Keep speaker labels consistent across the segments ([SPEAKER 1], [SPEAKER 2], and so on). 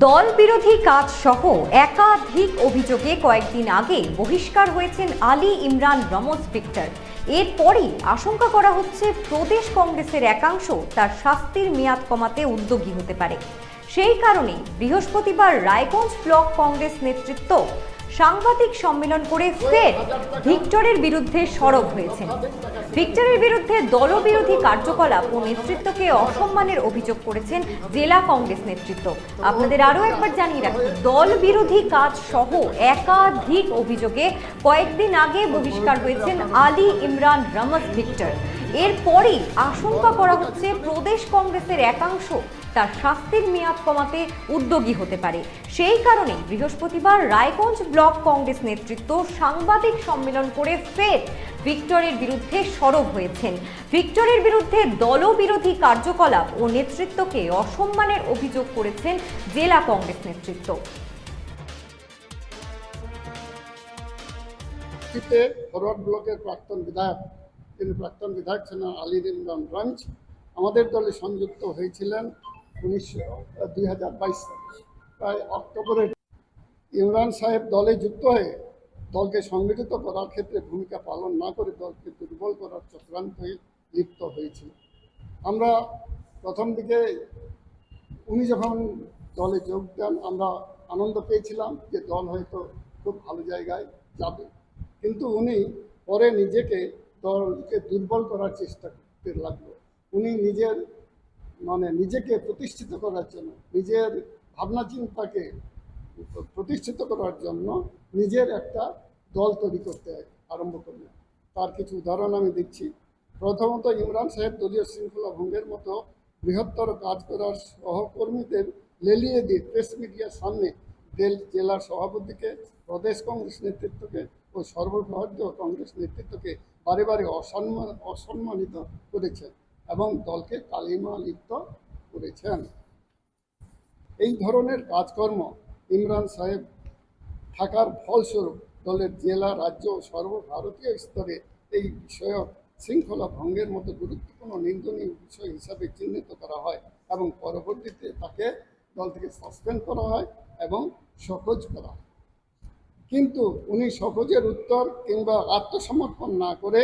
[SPEAKER 1] দল বিরোধী কাজ সহ একাধিক অভিযোগে কয়েকদিন আগে বহিষ্কার হয়েছেন আলী ইমরান রমজ ভিক্টর। এরপরই আশঙ্কা করা হচ্ছে প্রদেশ কংগ্রেসের একাংশ তার শাস্তির মেয়াদ কমাতে উদ্যোগী হতে পারে। সেই কারণে বৃহস্পতিবার রায়গঞ্জ ব্লক কংগ্রেস নেতৃত্ব সাংবাদিক সম্মেলন করে ফের ভিক্টরের বিরুদ্ধে সরব হয়েছেন। ভিক্টরের বিরুদ্ধে দলবিরোধী কার্যকলাপ ও নেতৃত্বকে অসম্মানের অভিযোগ করেছেন জেলা কংগ্রেস নেতৃত্ব। আপনাদের আরও একবার জানিয়ে রাখি, দল বিরোধী কাজ সহ একাধিক অভিযোগে কয়েকদিন আগে বহিষ্কার হয়েছেন আলী ইমরান রমজ ভিক্টর। এরপরই আশঙ্কা করা হচ্ছে প্রদেশ কংগ্রেসের একাংশ তার শাস্তির মেয়াদ কমাতে উদ্যোগী হতে পারে। সেই কারণে বৃহস্পতিবার রায়গঞ্জ ব্লক কংগ্রেস নেতৃত্ব সাংবাদিক সম্মেলন করে ফের ভিক্টরের বিরুদ্ধে সরব হয়েছেন। ভিক্টরের বিরুদ্ধে দলবিরোধী কার্যকলাপ ও নেতৃত্বকে অসম্মানের অভিযোগ করেছেন জেলা কংগ্রেস নেতৃত্ব।
[SPEAKER 2] ফরওয়ার্ড ব্লকের প্রাক্তন বিধায়ক, তিনি প্রাক্তন বিধায়ক ছিলেন আলী ইমরান রমজ, আমাদের দলে সংযুক্ত হয়েছিলেন 2022 সালে। প্রায় অক্টোবরে ইমরান সাহেব দলে যুক্ত হয়ে দলকে সংগঠিত করার ক্ষেত্রে ভূমিকা পালন না করে দলকে দুর্বল করার চক্রান্তে লিপ্ত হয়েছিল। আমরা প্রথম দিকে উনি যখন দলে যোগ দেন আমরা আনন্দ পেয়েছিলাম যে দল হয়তো খুব ভালো জায়গায় যাবে, কিন্তু উনি পরে দলকে দুর্বল করার চেষ্টা করতে লাগলো। উনি নিজেকে প্রতিষ্ঠিত করার জন্য, নিজের ভাবনা চিন্তাকে প্রতিষ্ঠিত করার জন্য নিজের একটা দল তৈরি করতে আরম্ভ করলেন। তার কিছু উদাহরণ আমি দিচ্ছি। প্রথমত, ইমরান সাহেব দলীয় শৃঙ্খলা ভঙ্গের মতো বৃহত্তর কাজ করার সহকর্মীদের লেলিয়ে দিয়ে প্রেস মিডিয়ার সামনে জেলার সভাপতিকে, প্রদেশ কংগ্রেস নেতৃত্বকে ও সর্বভারতীয় কংগ্রেস নেতৃত্বকে বারে বারে অসম্মানিত করেছেন এবং দলকে কালিমা লিপ্ত করেছেন। এই ধরনের কাজকর্ম ইমরান সাহেব থাকার ফলস্বরূপ দলের জেলা, রাজ্য ও সর্বভারতীয় স্তরে এই বিষয়ক শৃঙ্খলা ভঙ্গের মতো গুরুত্বপূর্ণ নিন্দনীয় বিষয় হিসাবে চিহ্নিত করা হয় এবং পরবর্তীতে তাকে দল থেকে সাসপেন্ড করা হয় এবং শোকজ করা হয়। কিন্তু উনি শোকজের উত্তর কিংবা আত্মসমর্পণ না করে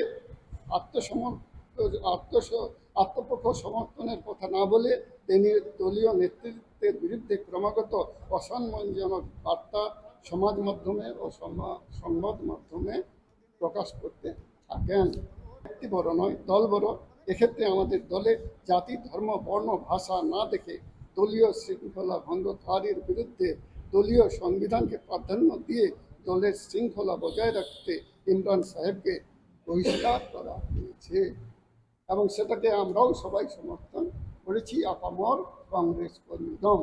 [SPEAKER 2] আত্মপক্ষ সমর্থনের কথা না বলে তিনি দলীয় নেতৃত্বের বিরুদ্ধে ক্রমাগত অসম্মানজনক বার্তা সমাজ মাধ্যমে ও সংবাদ মাধ্যমে প্রকাশ করতে থাকেন। ব্যক্তি বড় নয়, দল বড়। এক্ষেত্রে আমাদের দলে জাতি, ধর্ম, বর্ণ, ভাষা না দেখে দলীয় শৃঙ্খলা ভঙ্গকারীর বিরুদ্ধে দলীয় সংবিধানকে প্রাধান্য দিয়ে দলের শৃঙ্খলা বজায় রাখতে ইমরান সাহেবকে বহিষ্কার করা হয়েছে এবং সেটাকে আমরাও সবাই সমর্থন করেছি। আপামর কংগ্রেস কর্মীদম।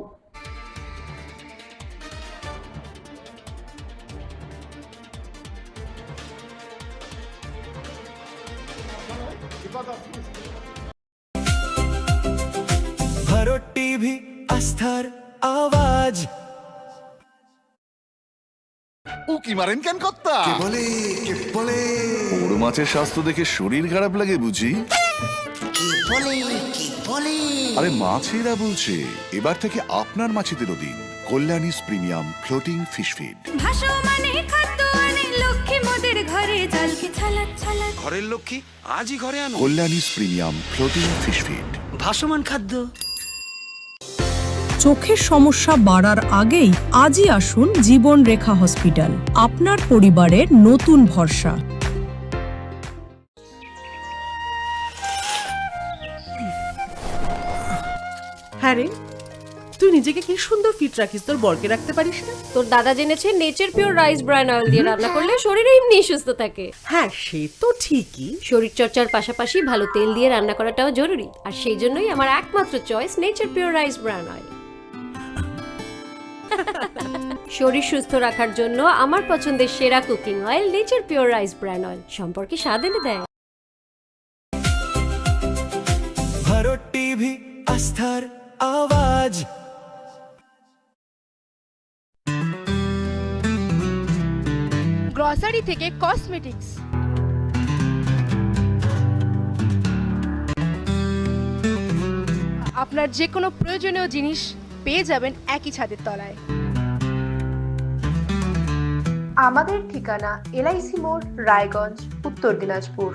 [SPEAKER 3] ভারত টিভি, আস্থার আওয়াজ।
[SPEAKER 4] উকি মারেন কেন কর্তা?
[SPEAKER 3] কে বলে
[SPEAKER 4] বড় মাছের স্বাস্থ্য দেখে শরীর খারাপ লাগে বুঝি? আরে মাছেরা বলছে, এবার থেকে আপনার মাছেদেরও দিন কল্যাণীস প্রিমিয়াম ফ্লোটিং ফিশ ফিড।
[SPEAKER 5] ঘরের লক্ষ্মী আজই ঘরে আনো
[SPEAKER 4] কল্যাণীস প্রিমিয়াম ফ্লোটিং ফিশ ফিড।
[SPEAKER 5] ভাসমান খাদ্য।
[SPEAKER 6] চোখের সমস্যা বাড়ার আগেই আজই আসুন জীবন রেখা হসপিটাল, আপনার পরিবারের নতুন ভরসা।
[SPEAKER 7] হ্যাঁ রে, তুই নিজেকে কি সুন্দর ফিট রাখিস, তোর বরকে রাখতে পারিস না?
[SPEAKER 8] তোর দাদা জেনেছে nature pure rice bran oil দিয়ে রান্না করলে শরীর এমনি সুস্থ থাকে।
[SPEAKER 7] হ্যাঁ, সে তো ঠিকই।
[SPEAKER 8] শরীর চর্চার পাশাপাশি ভালো তেল দিয়ে রান্না করাটাও জরুরি, আর সেই জন্যই আমার একমাত্র choice nature pure rice bran oil. শরীর সুস্থ রাখার জন্য আমার পছন্দের সেরা cooking oil nature pure rice bran oil, সম্পর্কে স্বাদ এনে দেয়।
[SPEAKER 3] ভারত টিভি, আস্থার আওয়াজ।
[SPEAKER 9] গ্রসারি থেকে কসমেটিক্স, আপনার যে কোনো প্রয়োজনীয় জিনিস পেয়ে যাবেন একই ছাদের তলায়।
[SPEAKER 10] আমাদের ঠিকানা LIC মোড়, রায়গঞ্জ, উত্তর দিনাজপুর।